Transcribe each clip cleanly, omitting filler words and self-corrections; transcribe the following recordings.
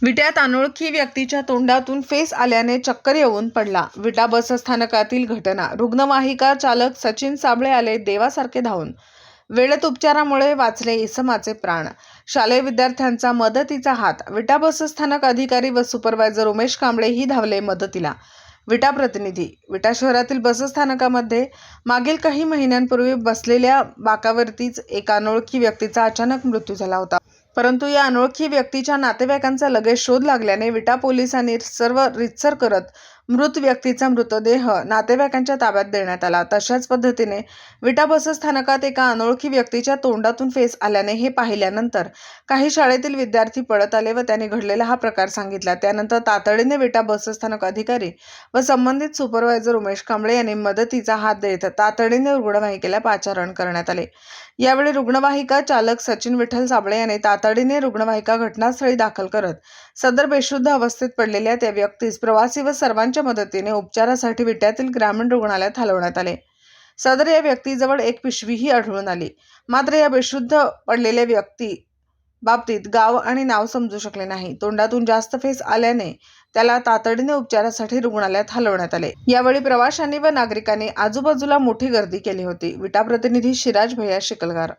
विट्यात अनोळखी व्यक्तीच्या तोंडातून फेस आल्याने चक्कर येऊन पडला. विटा बसस्थानकातील घटना. रुग्णवाहिका चालक सचिन साबळे आले देवासारखे धावून. वेळेत उपचारामुळे वाचले इसमाचे प्राण. शालेय विद्यार्थ्यांचा मदतीचा हात. विटा बसस्थानक अधिकारी व सुपरवायझर उमेश कांबळेही धावले मदतीला. विटा प्रतिनिधी. विटा शहरातील बसस्थानकामध्ये मागील काही महिन्यांपूर्वी बसलेल्या बाकावरतीच एका अनोळखी व्यक्तीचा अचानक मृत्यू झाला होता. परंतु या अनोळखी व्यक्तीच्या नातेवाईकांचा लगेच शोध लागल्याने विटा पोलिसांनी सर्व रीतसर करत मृत व्यक्तीचा मृतदेह नातेवाईकांच्या ताब्यात देण्यात आला. तशाच पद्धतीने विटा बसस्थानकात एका अनोळखी व्यक्तीच्या तोंडातून फेस आल्याने हे पाहिल्यानंतर काही शाळेतील विद्यार्थी पळत आले व त्यांनी घडलेला हा प्रकार सांगितला. त्यानंतर तातडीने विटा बसस्थानक अधिकारी व संबंधित सुपरवायझर उमेश कांबळे यांनी मदतीचा हात देत तातडीने रुग्णवाहिकेला पाचारण करण्यात आले. यावेळी रुग्णवाहिका चालक सचिन विठ्ठल साबळे यांनी तातडीने रुग्णवाहिका घटनास्थळी दाखल करत सदर बेशुद्ध अवस्थेत पडलेल्या त्या व्यक्तीस प्रवासी व सर्वांच्या मदतीने उपचारासाठी विट्यातील ग्रामीण रुग्णालयात हलवण्यात आले. सदर या व्यक्तीजवळ एक पिशवीही आढळून आली. मात्र या बेशुद्ध पडलेल्या व्यक्ती बाबतीत गाव आणि नाव समजू शकले नाही. तोंडातून जास्त फेस आल्याने त्याला तातडीने उपचारासाठी रुग्णालयात हलवण्यात आले. यावेळी प्रवाशांनी व नागरिकांनी आजूबाजूला मोठी गर्दी केली होती. विटा प्रतिनिधी शिराज भैया शिकलगार.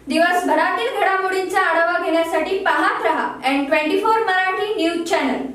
दिवसभरातील घडामोडींचा आढावा घेण्यासाठी पाहत रहा N24 मराठी न्यूज चॅनल.